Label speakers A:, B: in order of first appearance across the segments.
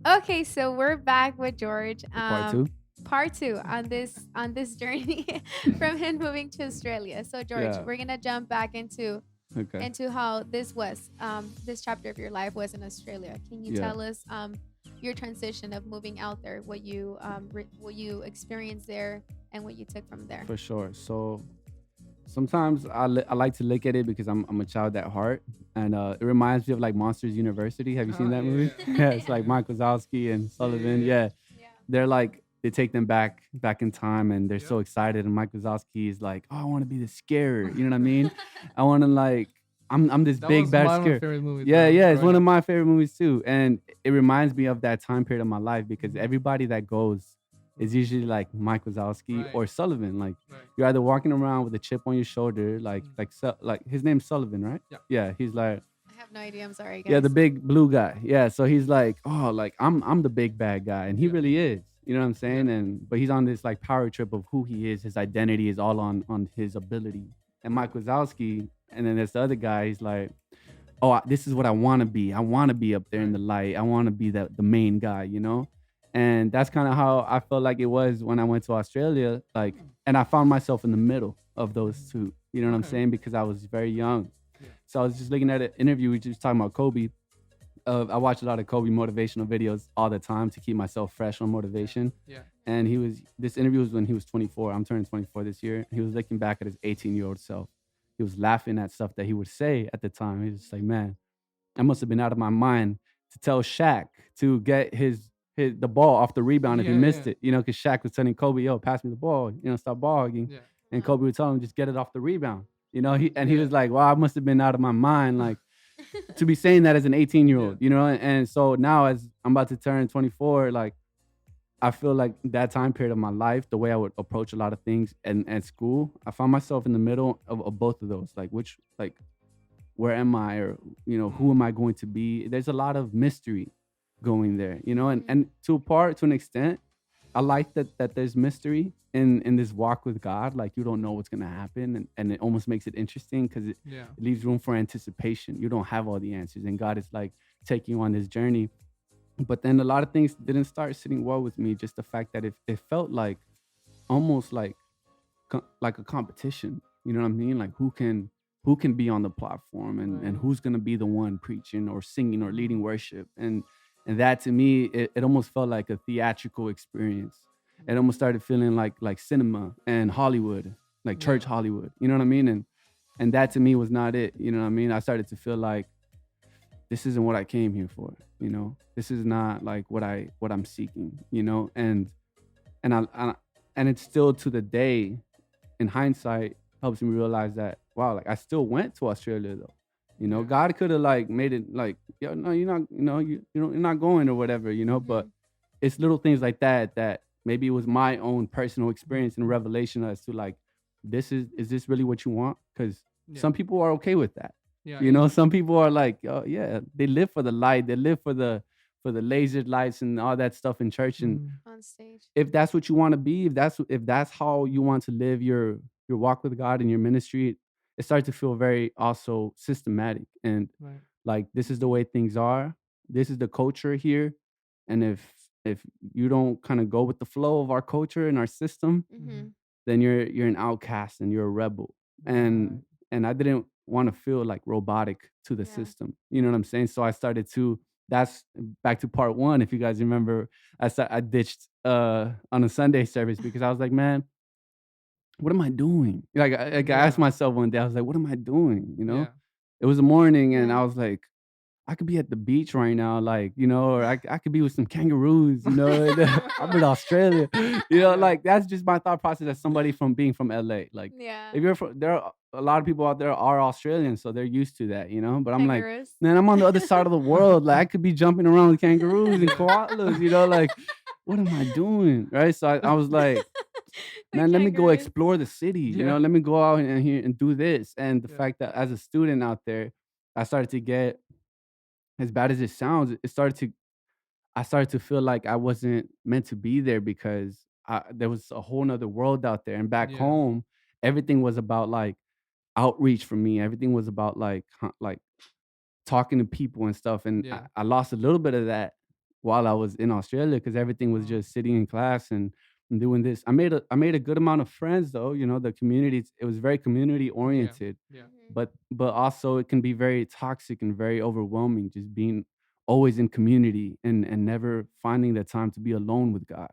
A: Okay, so we're back with George.
B: For part two.
A: Part two on this journey from him moving to Australia. So George,
B: Yeah.
A: we're gonna jump back into
B: Okay.
A: how this was this chapter of your life was in Australia. Can you
B: Yeah.
A: tell us your transition of moving out there, what you experienced there, and what you took from there?
B: For sure. So sometimes I like to look at it because I'm a child at heart, and it reminds me of like Monsters University. Have you seen that movie? Yeah, it's like
A: Yeah.
B: Mike Wazowski and Sullivan.
C: Yeah.
B: Yeah,
A: Yeah.
B: they're like they take them back in time, and they're so excited. And Mike Wazowski is like, "Oh, I want to be the scarer." You know what I mean? I want to like I'm this
C: That
B: big
C: was
B: bad
C: one of my
B: scare.
C: favorite movies.
B: Yeah, yeah, it's
C: growing
B: one of
C: up.
B: my favorite movies too, and it reminds me of that time period of my life because everybody that goes is usually like Mike Wazowski
C: Right.
B: or Sullivan. Like
C: Right.
B: you're either walking around with a chip on your shoulder, like his name's Sullivan, right?
C: Yeah.
B: Yeah, he's like
A: I have no idea. I'm sorry,
B: yeah, the
A: guys.
B: big blue guy. Yeah, so he's like, oh, like I'm the big bad guy, and he
C: Yeah.
B: really is. You know what I'm saying?
C: Yeah.
B: And but he's on this like power trip of who he is. His identity is all on his ability. And Mike Wazowski, and then there's the other guy. He's like, oh, this is what I want to be. I want to be up there in the light. I want to be the main guy, you know? And that's kind of how I felt like it was when I went to Australia. Like, and I found myself in the middle of those two. You know what I'm
C: Okay.
B: saying? Because I was very young.
C: Yeah.
B: So I was just looking at an interview. We just talking about Kobe. I watch a lot of Kobe motivational videos all the time to keep myself fresh on motivation.
C: Yeah.
B: And this interview was when he was 24. I'm turning 24 this year. He was looking back at his 18-year-old self. He was laughing at stuff that he would say at the time. He was just like, man, I must have been out of my mind to tell Shaq to get the ball off the rebound if he
C: Yeah,
B: missed
C: yeah.
B: it. You know, because Shaq was telling Kobe, yo, pass me the ball, you know, stop ball hugging.
C: Yeah.
B: And Kobe would tell him, just get it off the rebound. You know, he
C: Yeah.
B: was like, wow, I must have been out of my mind, like to be saying that as an 18-year-old, you know? And so now as I'm about to turn 24, like I feel like that time period of my life, the way I would approach a lot of things and at school, I found myself in the middle of both of those. Like where am I, or who am I going to be? There's a lot of mystery going there, and to an extent, I like that there's mystery in this walk with God. Like you don't know what's gonna happen, and it almost makes it interesting because it
C: Yeah.
B: leaves room for anticipation. You don't have all the answers, and God is like taking you on this journey. But then a lot of things didn't start sitting well with me. Just the fact that it felt like almost like a competition. You know what I mean? Like who can be on the platform, and who's gonna be the one preaching or singing or leading worship. And that to me, it almost felt like a theatrical experience. It almost started feeling like cinema and Hollywood, like church
C: Yeah.
B: Hollywood. You know what I mean? And that to me was not it. You know what I mean? I started to feel like this isn't what I came here for. This is not like what I'm seeking. And and it's still to the day, in hindsight, helps me realize that wow, like I still went to Australia though.
C: Yeah.
B: God could have like made it like, yo, no, you're not, you're not going or whatever, but it's little things like that maybe it was my own personal experience and revelation as to like, is this really what you want? Because
C: Yeah.
B: some people are okay with that.
C: Yeah.
B: Some people are like, oh yeah, they live for the light, they live for the laser lights and all that stuff in church. And
C: Mm.
A: On stage.
B: if that's what you want to be, if that's how you want to live your walk with God and your ministry, it starts to feel very also systematic and
C: Right.
B: like this is the way things are. This is the culture here, and if you don't kind of go with the flow of our culture and our system,
A: Mm-hmm.
B: then you're an outcast and you're a rebel. And
C: Right.
B: and I didn't want to feel like robotic to the
A: Yeah.
B: system. You know what I'm saying? So I started to. That's back to part one. If you guys remember, I ditched on a Sunday service because I was like, man, what am I doing? Like I asked
C: Yeah.
B: myself one day, I was like, what am I doing?
C: Yeah.
B: It was a morning, and
A: Yeah.
B: I was like, I could be at the beach right now, like, or I could be with some kangaroos, I'm in Australia,
C: Yeah.
B: like that's just my thought process as somebody from being from LA. Like,
A: Yeah.
B: if you're from, there are a lot of people out there are Australians, so they're used to that, But I'm like,
A: Kangaroos.
B: man, I'm on the other side of the world. Like, I could be jumping around with kangaroos and koalas, like, what am I doing, right? So I was like,
A: The
B: man, let me go
A: kangaroos.
B: explore the city.
C: Yeah.
B: Let me go out and here and do this. And the
C: Yeah.
B: fact that as a student out there, I started to get, as bad as it sounds, I started to feel like I wasn't meant to be there because there was a whole nother world out there. And back
C: Yeah.
B: home, everything was about like outreach for me. Everything was about like talking to people and stuff. And
C: Yeah.
B: I lost a little bit of that while I was in Australia because everything was
C: Wow.
B: just sitting in class and doing this. I made a good amount of friends though. The community, it was very community
C: Yeah.
B: oriented,
C: Yeah.
A: Mhm.
B: but also it can be very toxic and very overwhelming just being always in community and never finding the time to be alone with God.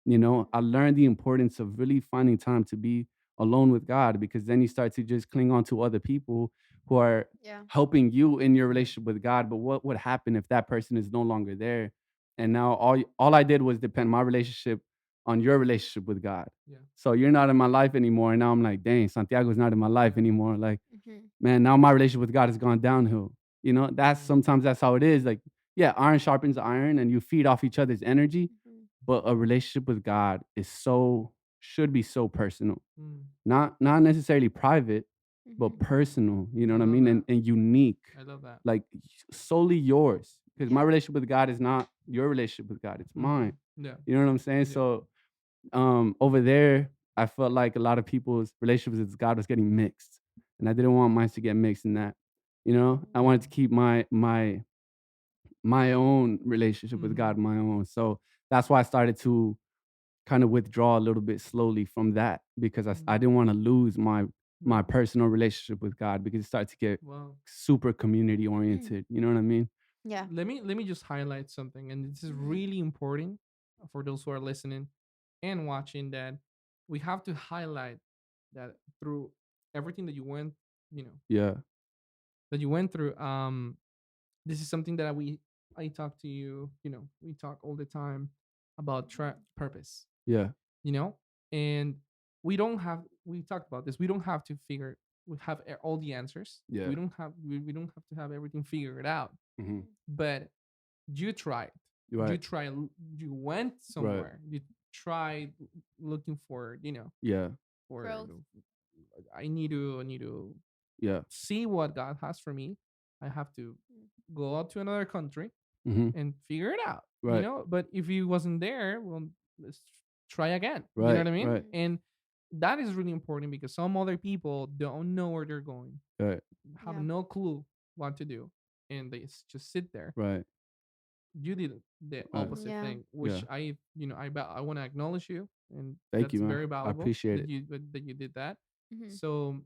B: I
A: Mhm.
B: learned the importance of really finding time to be alone with God, because then you start to just cling on to other people who are
A: Yeah.
B: helping you in your
C: Yeah.
B: relationship with God. But what would happen if that person is no longer there? And now all I did was depend my relationship on your relationship with God.
C: Yeah.
B: So you're not in my life anymore. And now I'm like, dang, Santiago's not in my life
C: Yeah.
B: anymore. Like,
A: Mhm.
B: man, now my relationship with God has gone downhill. That's
C: Mm.
B: sometimes that's how it is. Like, yeah, iron sharpens iron and you feed off each other's energy.
A: Mhm.
B: But a relationship with God should be so personal,
C: Mm.
B: not necessarily private, but
A: Mhm.
B: personal. You know
C: I
B: what I
C: love
B: mean?
C: that.
B: And unique,
C: I love that.
B: like solely yours. Because my
A: Yeah.
B: relationship with God is not your relationship with God; it's
C: Mm-hmm.
B: mine.
C: Yeah.
B: You know what I'm saying?
C: Yeah.
B: So over there, I felt like a lot of people's relationships with God was getting mixed, and I didn't want mine to get mixed in that. I
A: Mhm.
C: Yeah.
B: wanted to keep my own relationship with
C: Mm-hmm.
B: God my own. So that's why I started to kind of withdraw a little bit slowly from that, because I
C: Mm.
B: didn't want to lose my
C: Right.
B: personal relationship with God, because it started to get
C: Wow.
B: super community oriented. You know what I mean?
A: Yeah.
C: Let me just highlight something, and this is
A: Mhm.
C: really important for those who are listening and watching, that we have to highlight that through everything that you went, you know,
B: Yeah,
C: that you went through. This is something that I talk to you. We talk all the time about purpose.
B: yeah,
C: You know, and we talked about this. We don't have to figure. We have all the answers.
B: yeah.
C: We don't have to have everything figured out.
B: Hmm.
C: But you tried. You
B: Right,
C: tried. You went
B: right.
C: somewhere. You tried looking for.
B: Yeah,
C: For
A: Growth.
C: I need to
B: yeah.
C: see what God has for me. I have to
A: Mm.
C: go out to another country
B: Hmm.
C: and figure it out.
B: Right,
C: But if he wasn't there, well, let's try again. You know
B: right,
C: what I mean?
B: right,
A: Mhm.
C: And that is really important because some other people don't know where they're going,
B: right,
C: have
A: Yeah.
C: no clue what to do, and they just sit there.
B: right,
C: You did the
B: right.
C: opposite
A: Yeah.
C: thing,
B: Yeah.
C: which I want to acknowledge you, and
B: Thank you,
C: that's
B: man.
C: very
B: I
C: valuable
B: appreciate
C: that
B: it.
C: you did that.
A: Mhm.
C: So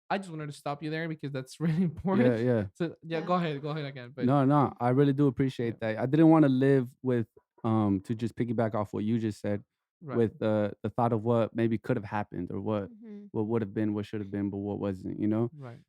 C: I just wanted to stop you there because that's really important.
B: Yeah, yeah.
C: So yeah,
A: Yeah.
C: go ahead again. But
B: No, no,
A: Mhm.
B: I really do
C: yeah,
B: appreciate that. I didn't want to live with to just piggyback off what you just said,
C: right,
B: with the thought of what maybe could have happened, or
A: Mhm.
B: what would have been, what should have been, but what wasn't.
C: right,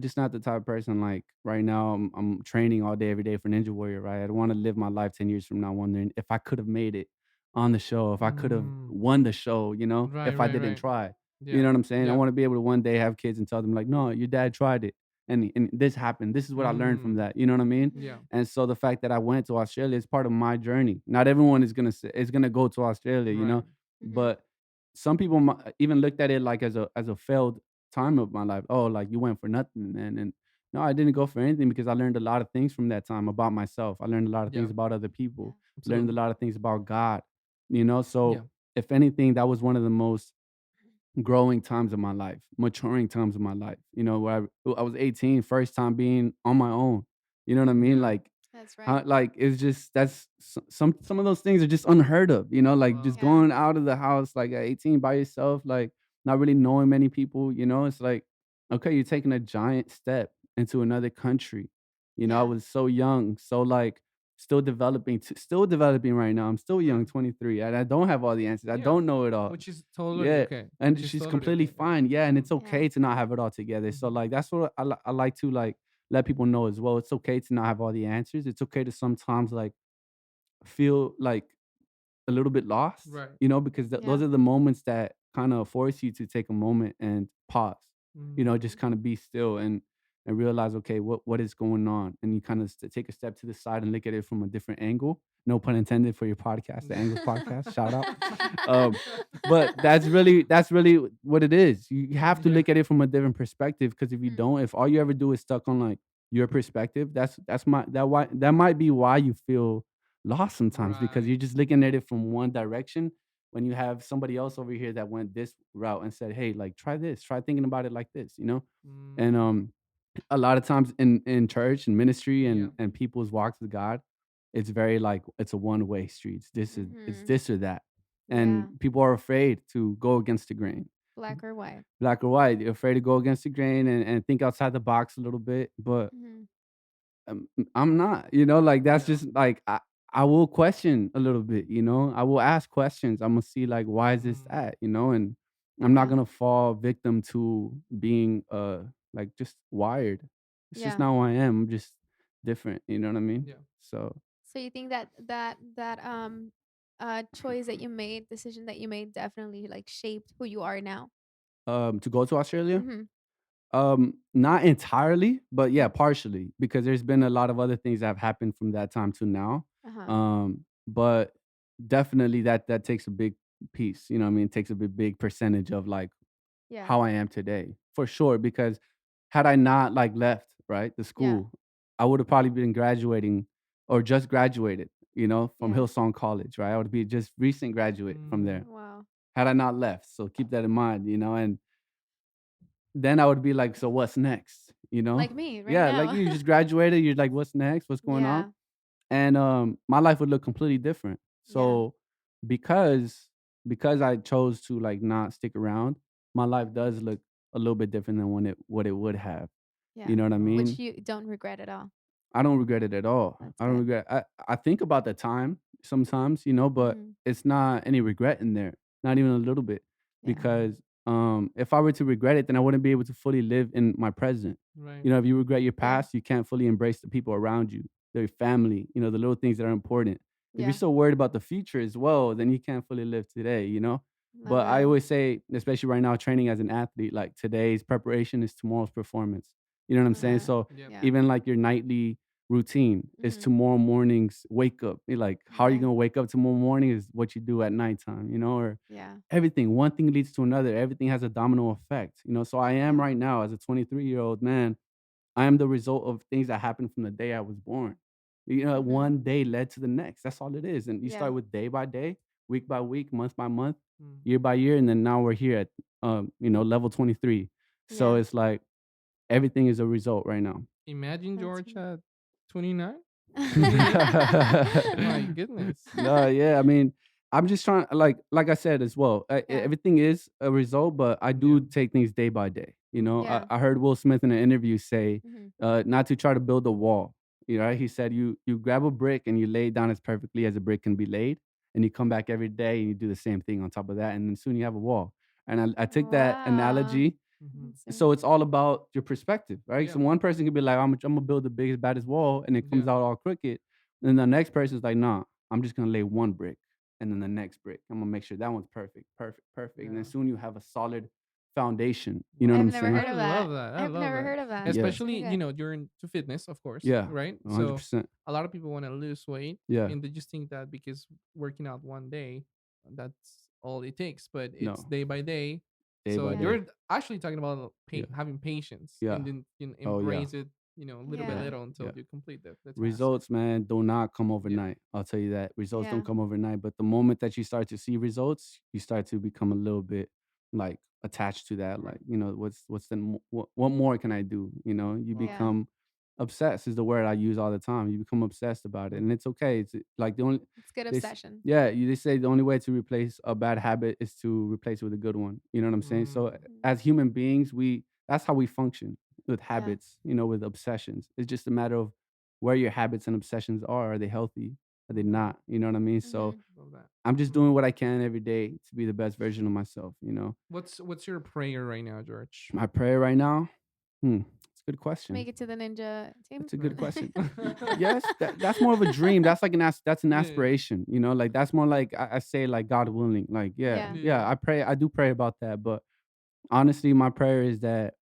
B: Just not the type of person, like right now I'm training all day every day for Ninja Warrior, right? I don't want to live my life 10 years from now wondering if I could have made it on the show, if I could have
C: mm,
B: won the show,
C: right,
B: if I
C: right,
B: didn't
C: right.
B: try. You
C: Yeah,
B: know what I'm saying? I
C: yeah,
B: want to be able to one day have kids and tell them like, no, your dad tried it, and this happened. This is what I learned from
C: mm,
B: that. You know what I mean?
C: yeah,
A: Mhm.
B: And so the fact that I went to Australia is part of my journey. Not everyone is gonna go to Australia,
C: right,
A: Mhm.
B: but some people even looked at it like as a failed time of my life. Oh, like you went for nothing, and no, I didn't go for anything, because I learned a lot of things from that time about myself. I learned a lot of
C: yeah,
B: things about other
A: Yeah.
B: people. Learned a
C: absolutely,
B: lot of things about God. So
C: yeah,
B: if anything, that was one of the most growing times of my life, maturing times of my life. Where I was 18, first time being on my own. You know what I mean?
C: yeah,
B: Like,
A: That's right.
B: like it's just that's some of those things are just unheard of. Like just
C: wow,
A: Yeah.
B: going out of the house like at 18 by yourself, like not really knowing many people. It's like, okay, you're taking a giant step into another country. I
A: Yeah.
B: was so young, so like still developing right now. I'm still young,
C: right,
B: 23, and I don't have all the answers. I
C: yeah,
B: don't know it all.
C: which is totally
B: Yeah,
C: okay,
B: and
C: which is
B: she's
C: totally
B: completely
C: okay. Yeah,
B: fine. Yeah, and
C: mm-hmm,
B: it's
A: Yeah.
B: okay to not have it all together. So
C: mm-hmm,
B: like that's what I like to like let people know as well. It's okay to not have all the answers. It's okay to sometimes like feel like a little bit lost,
C: right,
B: because those
A: Yeah.
B: are the moments that kind of force you to take a moment and pause, just
C: mm,
B: kind of be still and realize, okay, what is going on? And you kind of take a step to the side and look at it from a different angle. No pun intended for your podcast, the
C: yeah,
B: Angles podcast. Shout out. um, but that's really what it is. You have to
C: yeah,
B: look at it from a different perspective, because if you
A: Mhm.
B: don't, if all you ever do is stuck on like your perspective, that might be why you feel lost sometimes, because
C: right,
B: you're just looking at it from one direction when you have somebody else over here that went this route and said, hey, like try this, try thinking about it like this. And
C: mm,
B: a lot of times in church and ministry
C: yeah,
B: and people's walks with God, it's very like it's a one way streets. It's
A: Mm-hmm.
B: this or that, and
A: Yeah.
B: people are afraid to go against the grain,
A: Black or white.
B: black or white. They're afraid to go against the grain and think outside the box a little bit. But
A: Mm-hmm.
B: I'm not, like that's
C: Yeah.
B: just like I will question a little bit, I will ask questions. I'm gonna see like why is this
C: Mm,
B: at, and I'm not
A: Yeah.
B: gonna fall victim to being like just wired. It's just
A: Yeah.
B: not who I am. I'm just different, you know what I mean?
C: yeah.
B: So
A: So you think that choice that you made, decision that you made, definitely like shaped who you are now?
B: to go to Australia,
A: Mm-hmm.
B: not entirely, but yeah,
A: Mm-hmm.
B: partially because there's been a lot of other things that have happened from that time to now.
A: Uh-huh.
B: But definitely that takes a big piece, you know what I mean? It takes a big percentage of like
A: Yeah.
B: how I am today. For sure. Because had I not like left, right, the
A: Yeah.
B: school, I would have probably been graduating or just graduated, from
A: Yeah.
B: Hillsong College, right? I would be just recent graduate from
C: Mm,
B: there
A: Wow.
B: had I not left. So keep that in mind, and then I would be like, so what's next?
A: Like me right
B: Yeah, like
A: now.
B: you just graduated, you're like, what's next? What's going on?
A: Yeah.
B: And my life would look completely different.
A: Yeah.
B: So because because I chose to like not stick around, my life
A: Mm-hmm.
B: does look a little bit different than what it would have.
A: Yeah.
B: You know what I
C: oh,
A: Which
B: mean?
A: you don't regret at all.
B: I don't regret it at all.
A: That's
B: I don't
A: good.
B: regret. I think about the time sometimes, but
A: Mm-hmm.
B: it's not any regret in there, not even a little bit,
A: Yeah.
C: mm,
B: because if I were to regret it, then I wouldn't be able to fully live in my present.
C: right.
B: If you regret your
A: Yeah.
B: past, you can't fully embrace the people around you, your family, the little things that are important. If you're
A: Yeah.
B: so worried about the future as well, then you can't fully live today.
A: Not
B: But I
A: really.
B: always say, especially right now, training as an athlete, like today's preparation is tomorrow's performance. You know what I'm saying?
A: Uh-huh.
B: So
C: Yep.
A: Yeah.
B: even like your nightly routine is
A: Mm-hmm.
B: tomorrow morning's wake up. Like, how are you
A: Yeah.
B: gonna wake up tomorrow morning is what you do at nighttime, or
A: Yeah.
B: everything. One thing leads to another. Everything has a domino effect. So I am
A: Yeah.
B: right now as a 23-year-old man. I am the result of things that happened from the day I was born.
A: Mm-hmm.
B: One day led to the next. That's all it is. And you
A: Yeah.
B: start with day by day, week by week, month by month,
C: Mm.
B: year by year, and then now we're here at level 23. So
A: Yeah.
B: it's like everything is a result right now.
C: Imagine
A: That's
C: George
A: really.
C: at 29, 28. My goodness.
B: No, yeah. I mean, I'm just trying, like I said as well.
A: Yeah.
B: Everything is a result, but I
C: Yeah.
B: do take things day by day. I,
A: Yeah.
B: I heard Will Smith in an interview say,
A: Mm-hmm.
B: not to try to build a wall. Right? He said, you grab a brick and you lay it down as perfectly as a brick can be laid, and you come back every day and you do the same thing on top of that, and then soon you have a wall. And I took that
A: Wow.
B: analogy.
C: Hmm.
A: That's so
B: So it's
A: cool.
B: all about your perspective, right?
C: Yeah.
B: So one person could be like, I'm gonna build the biggest, baddest wall, and it comes
C: Yeah.
B: out all crooked. And then the next person's like, nah, I'm just gonna lay one brick, and then the next brick. I'm gonna make sure that one's perfect, perfect, perfect. And then
C: Yeah.
B: soon you have a solid foundation. You know what
A: I've
B: I'm
C: Wow.
A: never
B: saying?
A: heard
C: I
A: of
C: love
A: that.
C: that. I
A: I've
C: love
A: never
C: that.
A: heard of that.
B: Yeah,
A: That's really
C: Especially,
A: good.
C: you're into fitness, of course,
B: yeah,
C: right? So
B: 100%.
C: a lot of people want to lose weight
B: Yeah,
C: and they just think that because working out one day, that's all it takes. But it's
B: no,
C: day by day.
B: day
C: So
B: by
A: Yeah.
B: day.
C: you're actually talking about
B: Yeah,
C: having patience
B: yeah.
C: and then
B: Oh yeah,
C: embrace it, little by
B: yeah,
A: Yeah.
C: little until
B: yeah.
C: you complete the task.
B: Results, man, do not come
C: Yeah.
B: overnight. I'll tell you that. Results
A: Yeah.
B: don't come overnight. But the moment that you start to see results, you start to become a little bit like attached to that. Like, what's the what more can I do? You
C: Wow.
A: Yeah.
B: become obsessed is the word I use all the time. You become obsessed about it, and it's okay. It's like the only
A: It's good
B: this.
A: obsession.
B: Yeah, they say the only way to replace a bad habit is to replace it with a good one. You know what I'm saying? So
C: Mm,
A: Mhm.
B: as human beings, that's how we function with
A: Yeah.
B: habits. With obsessions. It's just a matter of where your habits and obsessions are. Are they healthy? Are they
C: mm-hmm.
B: not? You know what I mean? So
A: Mm-hmm.
C: Love that.
B: I'm just
C: Mm.
B: doing what I can every day to be the best version of myself.
C: What's your prayer right now, George?
B: My prayer right now, it's a good
A: To make
B: question.
A: it to the ninja team.
B: That's a good
C: Right.
B: question. Yes, that's more of a dream. That's like that's an
C: Yeah.
B: aspiration. Like that's more like I say like God willing. Like yeah,
A: Yeah.
B: yeah.
C: Yeah.
B: I do pray about that. But honestly, my prayer is that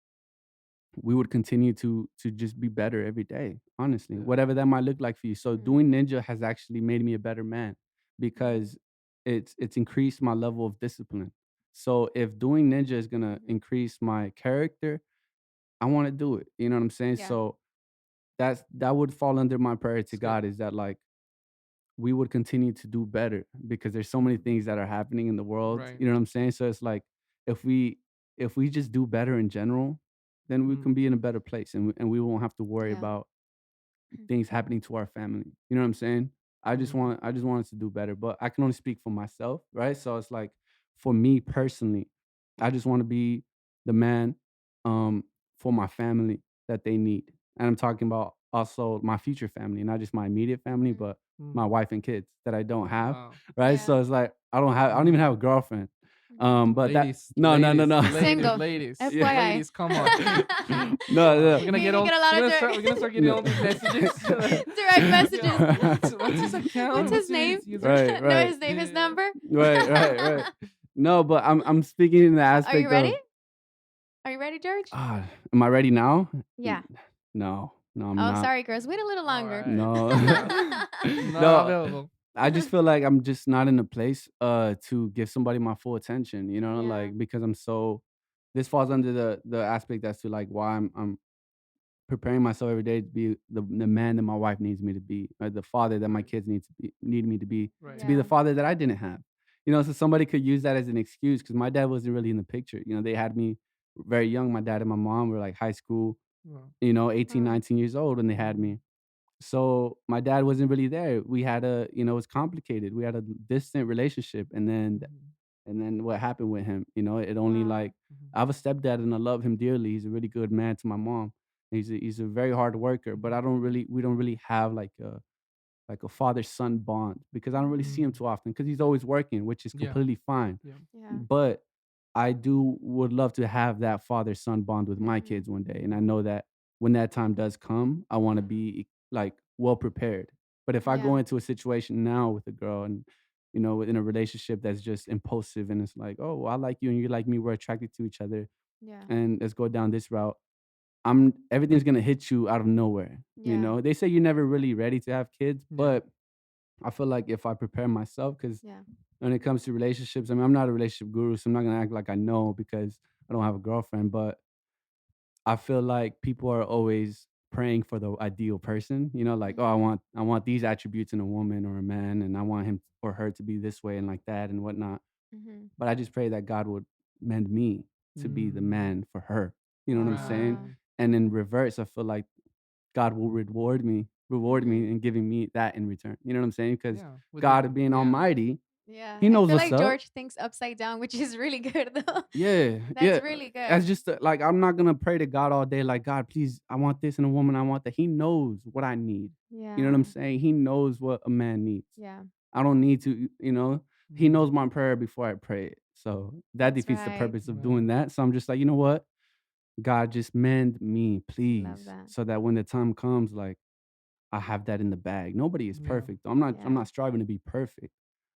B: we would continue to just be better every day, honestly,
C: Yeah.
B: whatever that might look like for you. So
A: Mm-hmm.
B: doing ninja has actually made me a better man
A: Mm-hmm.
B: because it's increased my level of discipline. So if doing ninja is going to
A: Mm-hmm.
B: increase my character, I want to do it. You know what I'm saying?
A: Yeah.
B: So that would fall under my prayer to
C: It's good.
B: God, is that like we would continue to do better because there's so many things that are happening in the world.
C: Right.
B: You know what I'm saying? So it's like if we if we just do better in general, then we
C: Mm.
B: can be in a better place, and we won't have to worry
A: Yeah.
B: about things happening to our family. You know what I'm saying? I just want us to do better. But I can only speak for myself, right? So it's like for me personally, I just want to be the man um for my family that they need. And I'm talking about also my future family, not just my immediate family,
A: Mm-hmm.
B: but my
C: Mm.
B: wife and kids that I don't have,
C: Wow.
B: right?
A: Yeah.
B: So it's like I don't even
C: Mm.
B: have a girlfriend.
A: Mm-hmm.
B: But that
C: Ladies,
B: no, no, no,
C: ladies,
B: no.
C: ladies,
A: Single.
C: ladies,
B: Yeah.
A: FYI.
C: ladies, come on.
B: No,
C: We're
B: no.
C: gonna
A: You're
C: get
A: gonna
C: all
A: get a lot
C: we're
A: of
C: gonna start we're gonna start getting
B: No.
C: all these messages.
A: direct
C: Yo,
A: messages.
C: what's his account?
A: What's
C: What's
A: his
C: his
A: name?
C: user?
B: Right,
A: Know
B: right.
A: his name, his
C: Yeah.
A: number.
B: Right, right, right. No, but I'm speaking in the
A: Are you
B: aspect
A: ready?
B: of
A: Are you ready, George?
B: am I ready now?
A: Yeah.
B: No, no, I'm
A: Oh,
B: not.
A: sorry, girls. Wait a little
C: All
A: longer.
C: right.
B: No.
C: Not
B: No,
C: available.
B: I just feel like I'm just not in a place to give somebody my full attention,
A: Yeah.
B: like because I'm so this falls under the aspect as to like why I'm preparing myself every day to be the man that my wife needs me to be, or the father that my
C: Right.
B: kids need me
C: Right.
B: to be the
A: Yeah.
B: father that I didn't have. So somebody could use that as an excuse because my dad wasn't really in the picture. They had me very young. My dad and my mom were like high school,
C: Well,
B: 18,
A: Oh.
B: 19 years old when they had
C: mhm,
B: me. So my dad wasn't really there. We had it was complicated. We had a distant relationship,
C: mhm,
B: and then what happened with him, it only
A: Wow.
B: like
C: mhm,
B: I have a stepdad and I love him dearly. He's a really good man to my mom. He's a very hard worker, but
C: mhm,
B: we don't really have like a father son bond because I don't really
A: Mm-hmm.
B: see him
C: mm.
B: too often because he's always working, which is
C: Yeah.
B: completely fine.
C: Yeah.
A: Yeah.
B: But I do would love to have that father son bond with my
A: Mm-hmm.
B: kids one day, and I
C: Mhm,
B: know that when that time does come, I want to be like well prepared. But if I
A: Yeah.
B: go into a situation now with a girl and in a relationship that's just impulsive and it's like, oh, well, I like you and you like me, we're attracted to each other,
A: Yeah.
B: and let's go down this route. I'm Everything's gonna hit you out of nowhere.
A: Yeah.
B: They say you're never really ready to have kids,
C: yeah.
B: but I feel like if I prepare myself, because
A: Yeah.
B: when it comes to relationships, I mean, I'm not a relationship guru, so I'm not gonna act like I know because I don't have a girlfriend. But I feel like people are always praying for the ideal person. Like, oh,
A: Mm-hmm.
B: I want these attributes in a woman or a man, and I want him or her to be this way and like that and whatnot.
A: Mm-hmm.
B: But I just pray that God would mend me to be the
C: Mm,
B: man for her. You know what I'm saying?
A: Wow.
C: right.
B: And in reverse, I feel like God will reward
A: Mm-hmm.
B: me and giving me that in return. You know what I'm saying? Because
C: Yeah. With the
B: God being
C: yeah.
B: almighty,
A: Yeah.
B: he
A: I
B: knows
A: feel
B: what's
A: like
B: up.
A: George thinks upside down, which is really good though.
B: Yeah,
A: That's
B: yeah.
A: really
B: That's
A: good.
B: just like I'm not gonna pray to God all day, like, God, please, I want this in a woman, I want that. He knows what I need. You know what I'm
A: Yeah.
B: saying? He knows what a man needs.
A: Yeah.
B: I don't need to, he
C: Mhm,
B: knows my prayer before I pray it. So that
A: That's
B: defeats the
A: right.
B: purpose of
C: right.
B: doing that. So I'm just like, you know what? God, just mend me,
A: I love
B: please.
A: that.
B: So that when the time comes, like I have that in the bag. Nobody is
C: Yeah.
B: perfect. I'm
A: Yeah.
B: not striving to be perfect.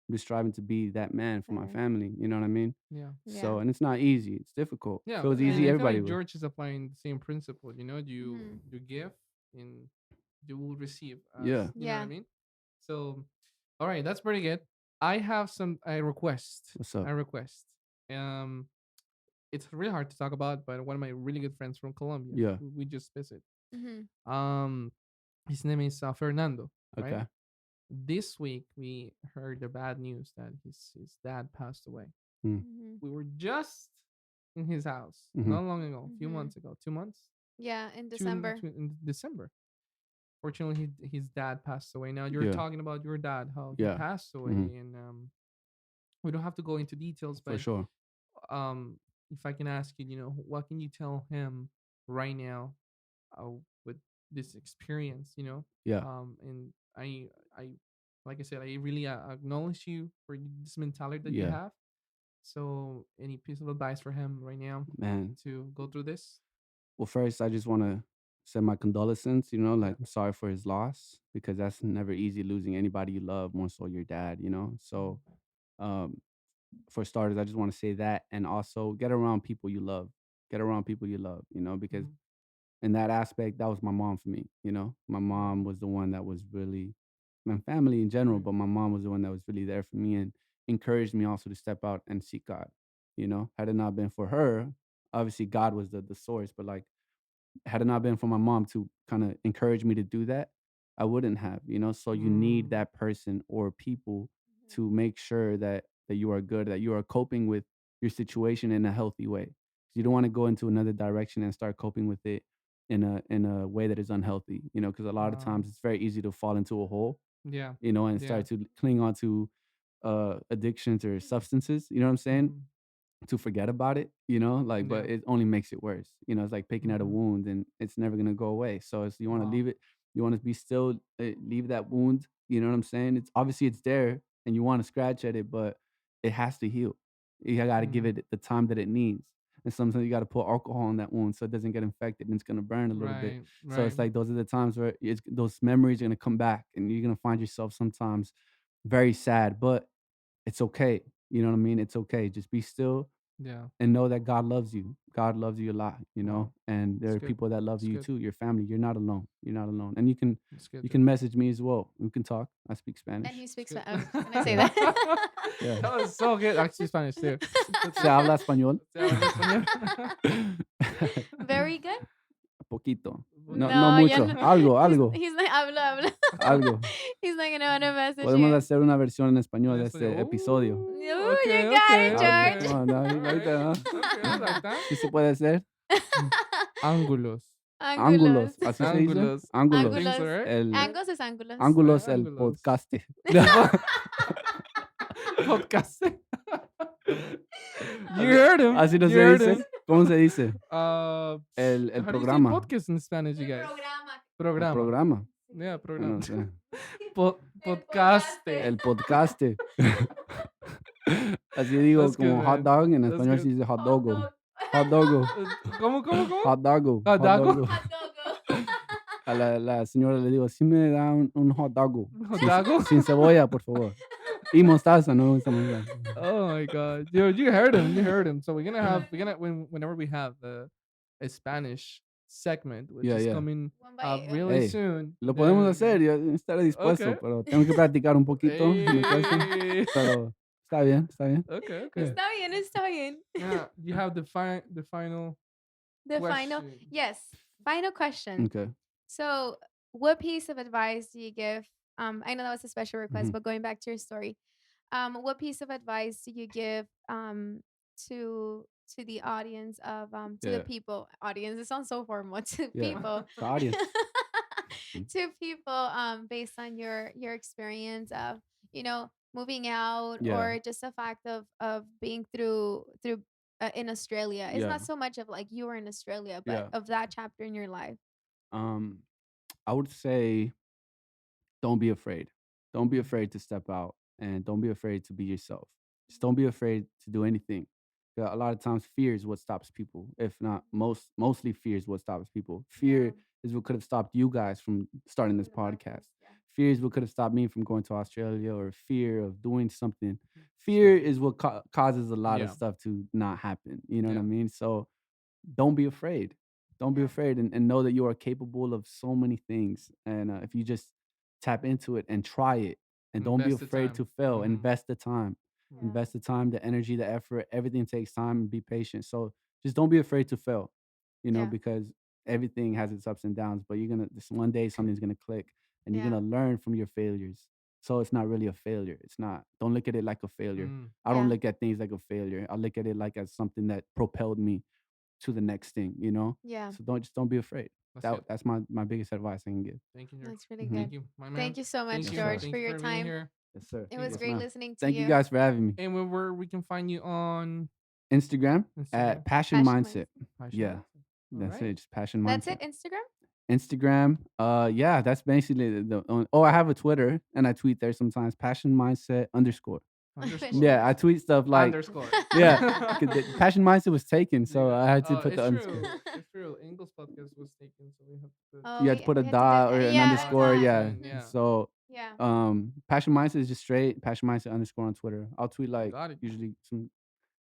B: I'm just striving to be that man for my
A: Better.
B: family. You know what I mean?
C: Yeah.
A: Yeah.
B: So, and it's not easy. It's difficult. If
C: Yeah.
B: it was
C: And
B: easy,
C: I
A: Right.
C: feel
B: everybody
C: like
B: would.
C: George is applying the same principle. You
A: Mm-hmm.
C: you give and you will receive
B: Yeah.
C: as you know what I
A: Yeah.
C: mean. So, all right, that's pretty good. I have some. I request.
B: What's up?
C: I request. Um, it's really hard to talk about, but one of my really good friends from Colombia,
B: Yeah.
C: we just visit.
A: Mm-hmm.
C: Um, his name is Fernando, right?
B: Okay.
C: This week we heard the bad news that his dad passed away.
B: Mm.
A: Mm-hmm.
C: We were just in his house
B: Mm-hmm.
C: not long ago, a few
A: Mm-hmm.
C: months ago, 2 months,
A: Yeah. In December.
C: in December. Fortunately, his dad passed away. Now you're
B: Yeah.
C: talking about your dad, how he
B: Yeah.
C: passed
B: Mm-hmm.
C: away, and we don't have to go into details,
B: For
C: but
B: sure.
C: if I can ask you, what can you tell him right now uh, with this experience,
B: Yeah.
C: and I, like I said, I really acknowledge you for this mentality that you
B: Yeah.
C: have. So, any piece of advice for him right now
B: Man.
C: to go through this?
B: Well, first, I just want to send my condolences.
C: Yeah.
B: Like I'm sorry for his loss because that's never easy losing anybody you love, more so your dad. So
C: Mm,
B: um, for starters, I just want to say that, and also get around people you love. Get around people you love. Because
C: mhm,
B: in that aspect, that was my mom for me. My
C: wow.
B: mom was the one that was really my family in general,
C: Right.
B: but my mom was the one that was really there for me and encouraged me also to step out and seek God. Had it not been for her, obviously God was the source, but like had it not been for my mom to kind of encourage me to do that, I wouldn't have. So you need
C: Mm,
B: that person or people to make sure that you are good, that you are coping with your situation in a healthy way. 'Cause you don't want to go into another direction and start coping with it in a way that is unhealthy. Because a lot of
C: wow.
B: times it's very easy to fall into a hole
C: Yeah.
B: and
C: Yeah.
B: start to cling on to addictions or substances. You know what I'm saying?
C: Mhm.
B: To forget about it, like,
C: Yeah.
B: but it only makes it worse. It's like picking at a
C: Mhm.
B: wound and it's never gonna go away. So you want to
C: Wow.
B: leave it, you want to be still, leave that wound. You know what I'm saying? It's obviously it's there and you want to scratch at it, but it has to heal. You got to give
C: Mhm.
B: it the time that it needs. And sometimes you got to put alcohol in that wound so it doesn't get infected and it's gonna burn a little bit.
C: Right.
B: So
C: Right.
B: it's like those are the times where those memories are gonna come back and you're gonna find yourself sometimes very sad, but it's okay. You know what I mean? It's okay. Just be still
C: Yeah.
B: and know that God loves you. God loves you a lot,
C: Wow.
B: and there
C: It's
B: are
C: good.
B: people that love
C: It's
B: you
C: good.
B: too, your family. You're not alone. You're not alone. And you can
C: It's good,
B: you
C: George.
B: can message me as well. We can talk. I speak
A: And
B: Spanish.
A: he
C: It's
A: speaks.
C: good.
A: I was gonna say
B: Yeah.
A: that.
B: Yeah.
C: That was so good. Actually, Spanish too. That's
B: Se
C: it.
B: habla español.
C: Se habla español.
A: Very good.
B: Poquito. No, no
A: No, ya
B: mucho.
A: no.
B: Algo,
A: He's
B: algo,
A: he's like habla.
B: algo.
A: He's not gonna wanna message
B: Podemos
A: you.
B: hacer una versión en español
C: En
B: de
C: español.
B: este episodio.
A: Ooh,
C: Okay,
A: you got it,
C: okay,
B: Algo.
C: okay.
A: George.
B: No, no,
C: All
B: like
C: right.
B: that,
C: Okay, I like that.
B: Sí se puede hacer.
C: Ángulos.
A: Ángulos.
B: Ángulos. Así se dice.
C: Ángulos. I
B: Ángulos.
C: think so,
A: Ángulos.
C: right?
B: El
A: Angles es ángulos.
B: ángulos el
C: Ángulos.
B: podcast.
C: Podcast. You heard him.
B: Así no
C: You
B: se
C: heard
B: dice.
C: him.
B: ¿Cómo se dice?
C: Uh,
B: El
C: how do you say
B: programa.
C: podcast in Spanish, you guys?
B: El
C: Programa.
B: programa.
C: Yeah,
B: No
C: programa.
B: sé.
C: Podcaste.
B: El podcast. Así digo,
C: That's good,
B: como hot
C: man.
B: dog. En
C: That's
B: español
C: good.
B: se dice hot dogo. Hot dogo.
C: ¿Cómo?
B: Hot dogo.
C: Hot
B: Hot
C: dogo?
B: dogo. A la señora le digo, sí me da un hot dogo.
C: Hot dogo?
B: Sin cebolla, por favor. Y mostaza, no me gusta mostaza.
C: Oh my god, dude, you heard him. You heard him. So whenever we have a Spanish segment, which
B: Yeah,
C: is
B: yeah.
C: coming
A: One by
C: really
B: Hey,
C: soon.
B: Lo podemos
C: then-
B: hacer, yo estaré dispuesto,
C: Okay.
B: pero tengo que practicar un poquito. Me cuesta,
C: Hey.
B: pero está bien, está bien.
C: Okay, okay.
B: Yeah.
A: Está bien, está bien.
C: Yeah, you have the final
A: The final,
C: question.
A: yes, final question.
B: Okay.
A: So, what piece of advice do you give? I know that was a special request,
B: Mhm.
A: but going back to your story, what piece of advice do you give to the audience of to the
B: Yeah.
A: people audience? It sounds so formal to
B: Yeah.
A: people.
B: The audience.
A: To people based on your experience of moving out
B: Yeah.
A: or just the fact of being through in Australia. It's
B: Yeah.
A: not so much of like you were in Australia, but
B: Yeah.
A: of that chapter in your life.
B: I would say don't be afraid. Don't be afraid to step out and don't be afraid to be yourself. Just don't be afraid to do anything. Yeah, a lot of times fear is what stops people. If not mostly fear is what stops people. Fear is what could have stopped you guys from starting this podcast. Fear is what could have stopped me from going to Australia, or fear of doing something. Fear is what causes a lot of
C: Yeah.
B: stuff to not happen. You know what I
C: Yeah.
B: mean? So don't be afraid. Don't be
A: Yeah.
B: afraid, and know that you are capable of so many things. And if you just tap into it and try it, and don't be
C: Invest the
B: afraid
C: time.
B: to fail,
C: Mhm.
B: invest the time.
A: Yeah.
B: Invest the time, the energy, the effort. Everything takes time, and be patient. So just don't be afraid to fail,
A: Yeah.
B: because everything has its ups and downs. But you're gonna this one day something's gonna click, and you're
A: Yeah.
B: gonna learn from your failures. So it's not really a failure. It's not. Don't look at it like a failure.
C: Mm.
B: I don't
A: Yeah.
B: look at things like a failure. I look at it like as something that propelled me to the next thing.
A: Yeah.
B: So don't be afraid.
C: That's good.
B: That's my biggest advice I can give.
C: Thank you, George.
A: That's really
B: Mhm.
A: good.
C: Thank you, my man.
A: Thank you so much,
C: Thank you.
A: George,
C: Thank
A: for
C: you
A: your
C: being
A: time.
C: here.
B: Yes, sir.
A: It was
B: Yes,
A: great
B: ma'am.
A: listening to
B: Thank
A: you.
B: you guys for having me.
C: And where we can find you on
B: Instagram
C: Instagram.
B: at Passion
A: Passion
B: Mindset.
C: Passion
B: Yeah.
C: Mindset.
B: That's
C: Alright.
B: it. Just Passion Mindset.
A: That's it. Instagram.
B: Instagram. Yeah, that's basically oh, I have a Twitter and I tweet there sometimes. Passion Mindset _.
C: Underscore.
B: Yeah, I tweet stuff like
C: Underscore.
B: yeah. 'Cause the Passion Mindset was taken, so I had to put
C: it's
B: the
C: true.
B: underscore.
C: It's true. English podcast was taken, so we have to put.
A: Oh,
B: You had to put a
A: we had to do
B: dot or
A: that.
B: an
A: Yeah, a
B: underscore.
A: dot.
B: Yeah.
A: Mhm.
C: Yeah.
B: So
A: Yeah.
B: Passion Mindset is just straight Passion Mindset _ on Twitter. I'll tweet like
C: Got it.
B: usually some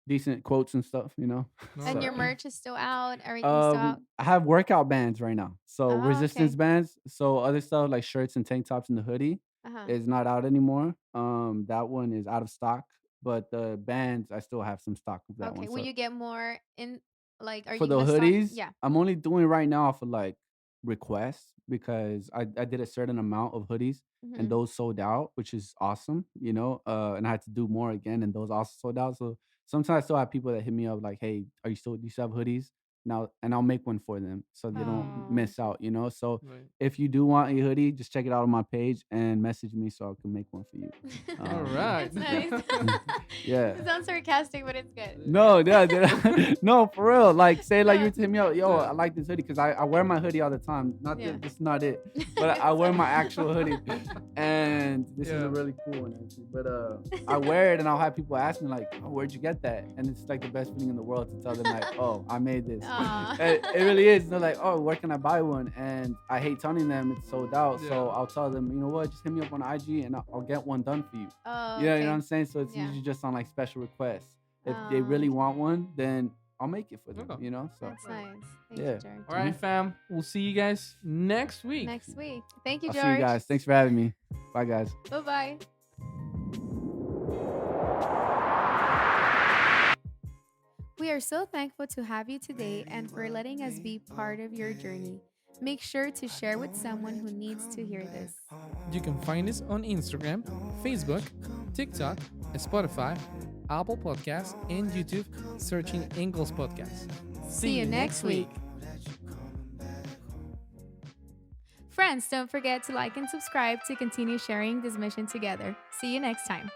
B: decent quotes and stuff.
C: No,
A: And your
C: okay.
A: merch is still out. Everything's still out.
B: I have workout bands right now. So
A: Oh,
B: resistance
A: okay.
B: bands. So other stuff like shirts and tank tops and the hoodie
A: Uh-huh.
B: is not out anymore. That one is out of stock. But the bands, I still have some stock of that
A: Okay.
B: one.
A: Will
B: So
A: you get more in? Like, are
B: for
A: you
B: the
A: gonna stock?
B: hoodies,
A: Yeah.
B: I'm only doing right now for like requests because I did a certain amount of hoodies and
A: Mhm.
B: those sold out, which is awesome, and I had to do more again and those also sold out. So sometimes I still have people that hit me up like, hey, do you still have hoodies? now and I'll make one for them so they don't
A: Oh,
B: miss out, you know. So
C: Right.
B: if you do want a hoodie, just check it out on my page and message me so I can make one for you.
C: All right.
A: That's nice.
B: Yeah.
A: It sounds sarcastic, but it's good.
B: No, yeah, no, for real. Like, say, like,
A: Yeah.
B: you hit me out, yo,
C: Yeah.
B: I like this hoodie because I wear my hoodie all the time. Not
A: Yeah.
B: this is not it, but I wear my actual hoodie, and this is
C: Yeah.
B: a really cool one actually. But I wear it, and I'll have people ask me like, oh, where'd you get that? And it's like the best feeling in the world to tell them like, oh, I made this.
A: Aw.
B: It really is. They're like, oh, where can I buy one? And I hate telling them it's sold out, so
C: Yeah.
B: I'll tell them, you know what, just hit me up on IG, and I'll get one done for you.
A: Oh,
B: Yeah, you
A: okay.
B: know what I'm saying? So it's
A: Yeah.
B: usually just on like special requests. If
A: Oh,
B: they really
A: okay.
B: want one, then I'll make it for them,
C: Okay.
B: you know? So
A: That's nice. Thank
B: Yeah.
A: you, George.
C: All right, fam. We'll see you guys next week.
A: Next week. Thank you,
B: I'll
A: George.
B: see you guys. Thanks for having me. Bye, guys.
A: Bye bye. We are so thankful to have you today and for letting us be part of your journey. Make sure to share with someone who needs to hear this.
C: You can find us on Instagram, Facebook, TikTok, Spotify, Apple Podcasts, and YouTube, searching Ingles Podcast.
A: See you next week. Friends, don't forget to like and subscribe to continue sharing this mission together. See you next time.